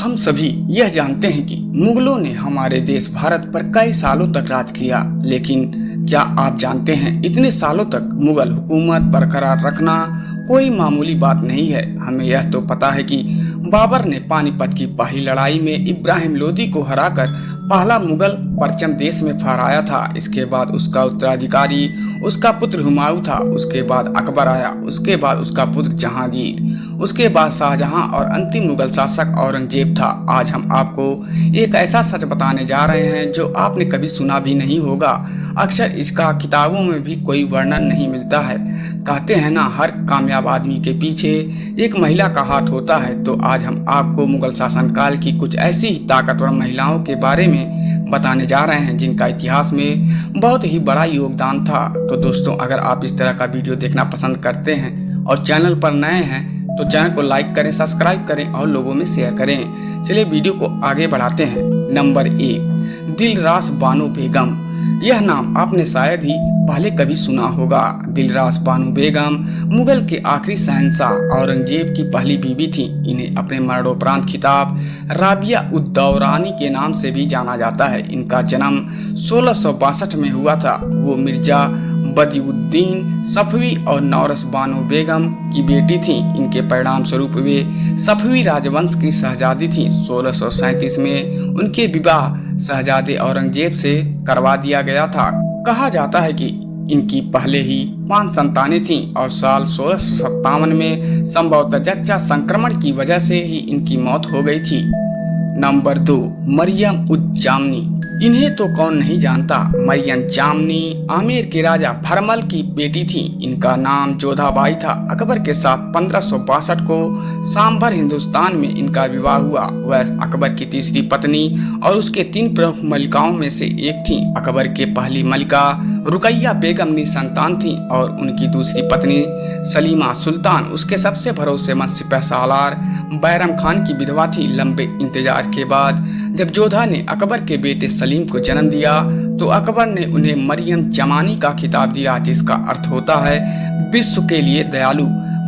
हम सभी यह जानते हैं कि मुगलों ने हमारे देश भारत पर कई सालों तक राज किया, लेकिन क्या आप जानते हैं इतने सालों तक मुगल हुकूमत बरकरार रखना कोई मामूली बात नहीं है। हमें यह तो पता है कि बाबर ने पानीपत की पहली लड़ाई में इब्राहिम लोदी को हराकर पहला मुगल परचम देश में फहराया था। इसके बाद उसका उत्तराधिकारी उसका पुत्र हुमायूं था, उसके बाद अकबर आया, उसके बाद उसका पुत्र जहांगीर, उसके बाद शाहजहां और अंतिम मुगल शासक औरंगजेब था। आज हम आपको एक ऐसा सच बताने जा रहे हैं जो आपने कभी सुना भी नहीं होगा। अक्सर इसका किताबों में भी कोई वर्णन नहीं मिलता है। कहते हैं ना, हर कामयाब आदमी के पीछे एक महिला का हाथ होता है। तो आज हम आपको मुगल शासनकाल की कुछ ऐसी ही ताकतवर महिलाओं के बारे में बताने जा रहे हैं जिनका इतिहास में बहुत ही बड़ा योगदान था। तो दोस्तों, अगर आप इस तरह का वीडियो देखना पसंद करते हैं और चैनल पर नए हैं तो चैनल को लाइक करें, सब्सक्राइब करें और लोगों में शेयर करें। चलिए वीडियो को आगे बढ़ाते हैं। नंबर 1, दिलरास बानो बेगम। यह नाम आपने शायद ही पहले कभी सुना होगा। दिलरास बानो बेगम मुगल के आखिरी शहंशाह औरंगजेब की पहली बीवी थी। इन्हें अपने मरणोपरांत खिताब राबिया उद दौरानी के नाम से भी जाना जाता है। इनका जन्म 1662 में हुआ था। वो मिर्जा बदियुद्दीन सफवी और नौरस बानो बेगम की बेटी थी। इनके परिणाम स्वरूप वे सफवी राजवंश की शहजादी थी। 1637 में उनके विवाह शहजादे औरंगजेब से करवा दिया गया था। कहा जाता है कि इनकी पहले ही 5 संतानें थीं और साल 1657 में संभवतः जच्चा संक्रमण की वजह से ही इनकी मौत हो गई थी। नंबर 2, मरियम उज जामनी। इन्हें तो कौन नहीं जानता। मरियम जामनी आमेर के राजा भरमल की बेटी थी। इनका नाम जोधाबाई था। अकबर के साथ 1562 को सांभर हिंदुस्तान में इनका विवाह हुआ। वह अकबर की तीसरी पत्नी और उसके 3 प्रमुख मलिकाओं में से एक थी। अकबर के पहली मलिका रुकैया बेगम निसंतान थी और उनकी दूसरी पत्नी सलीमा सुल्तान उसके सबसे भरोसेमंद सिपहसालार बैरम खान की विधवा थी। लंबे इंतजार के बाद जब जोधा ने अकबर के बेटे सलीम को जन्म दिया तो अकबर ने उन्हें मरियम जमानी का खिताब दिया, जिसका अर्थ होता है विश्व के लिए दयालु।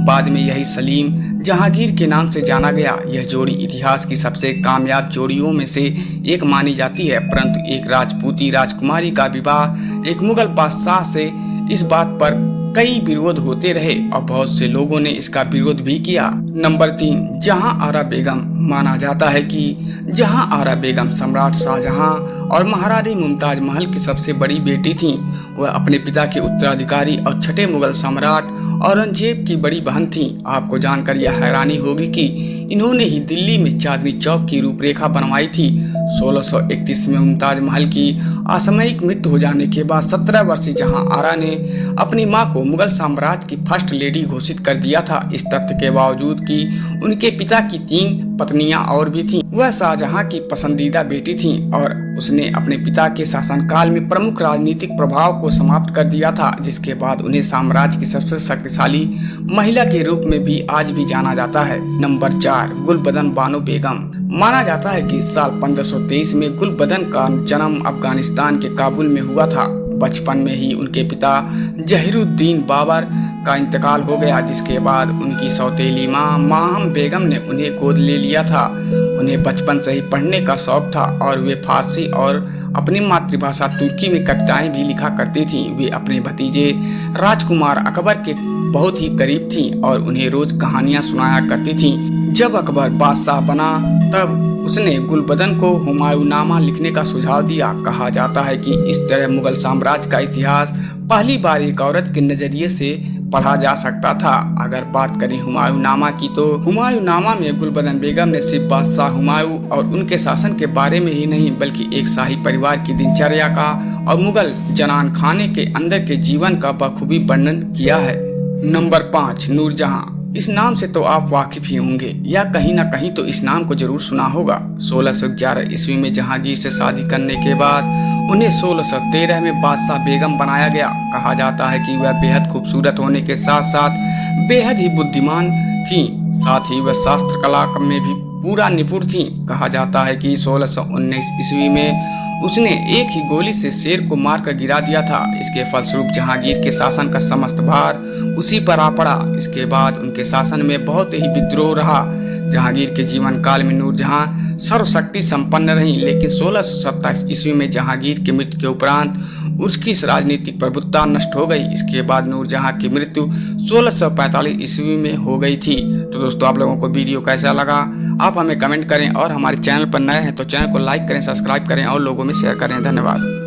बाद में यही सलीम जहांगीर के नाम से जाना गया। यह जोड़ी इतिहास की सबसे कामयाब जोड़ियों में से एक मानी जाती है। परंतु एक राजपूती राजकुमारी का विवाह एक मुगल बादशाह से इस बात पर कई विरोध होते रहे और बहुत से लोगों ने इसका विरोध भी किया। नंबर 3, जहां आरा बेगम। माना जाता है कि जहां आरा बेगम सम्राट शाहजहां और महारानी मुमताज महल की सबसे बड़ी बेटी थीं। वह अपने पिता के उत्तराधिकारी और छठे मुगल सम्राट औरंगजेब की बड़ी बहन थीं। आपको जानकर यह हैरानी होगी कि इन्होंने ही दिल्ली में चांदनी चौक की रूपरेखा बनवाई थी। 1631 में मुमताज महल की असामयिक मृत्यु हो जाने के बाद 17 वर्षीय जहां आरा ने अपनी मां को मुगल साम्राज्य की फर्स्ट लेडी घोषित कर दिया था। इस तथ्य के बावजूद कि उनके पिता की 3 पत्नियां और भी थीं, वह शाहजहां की पसंदीदा बेटी थीं और उसने अपने पिता के शासनकाल में प्रमुख राजनीतिक प्रभाव को समाप्त कर दिया था, जिसके बाद उन्हें साम्राज्य की सबसे शक्तिशाली महिला के रूप में भी आज भी जाना जाता है। नंबर 4, गुलबदन बानो बेगम। माना जाता है कि साल 1523 में गुलबदन का जन्म अफगानिस्तान के काबुल में हुआ था। बचपन में ही उनके पिता जहीरुद्दीन बाबर का इंतकाल हो गया, जिसके बाद उनकी सौतेली मां माहम बेगम ने उन्हें गोद ले लिया था। उन्हें बचपन से ही पढ़ने का शौक था और वे फारसी और अपनी मातृभाषा तुर्की में कविताएं भी लिखा करती थीं। वे अपने भतीजे राजकुमार अकबर के बहुत ही करीब थीं और उन्हें रोज कहानियां सुनाया करती थीं। जब अकबर बादशाह बना तब उसने गुलबदन को हुमायूंनामा लिखने का सुझाव दिया। कहा जाता है कि इस तरह मुगल साम्राज्य का इतिहास पहली बार एक औरत के नजरिए से पढ़ा जा सकता था। अगर बात करें हुमायूंनामा की तो हुमायूंनामा में गुलबदन बेगम ने सिर्फ बादशाह हुमायूं और उनके शासन के बारे में ही नहीं बल्कि एक शाही परिवार की दिनचर्या का और मुगल जनान खाने के अंदर के जीवन का बखूबी वर्णन किया है। नंबर 5, नूरजहां। इस नाम से तो आप वाकिफ ही होंगे या कहीं ना कहीं तो इस नाम को जरूर सुना होगा। 1611 ईस्वी में जहांगीर से शादी करने के बाद उन्हें 1613 में बादशाह बेगम बनाया गया। कहा जाता है कि वह बेहद खूबसूरत होने के साथ साथ बेहद ही बुद्धिमान थीं। साथ ही वह शास्त्र कला में भी पूरा निपुण थीं। कहा जाता है कि 1619 ईस्वी में उसने एक ही गोली से शेर को मारकर गिरा दिया था। इसके फलस्वरूप जहांगीर के शासन का समस्त भार उसी पर आ पड़ा। इसके बाद उनके शासन में बहुत ही विद्रोह रहा, जहांगीर के जीवन काल में नूरजहां सर्वशक्ति संपन्न रही, लेकिन 1627 ईस्वी में जहांगीर की मृत्यु के उपरांत उसकी राजनीतिक प्रभुत्ता नष्ट हो गई। इसके बाद नूरजहां की मृत्यु 1645 ईस्वी में हो गई थी। तो दोस्तों, आप लोगों को वीडियो कैसा लगा आप हमें कमेंट करें, और हमारे चैनल पर नए हैं तो चैनल को लाइक करें, सब्सक्राइब करें और लोगों में शेयर करें। धन्यवाद।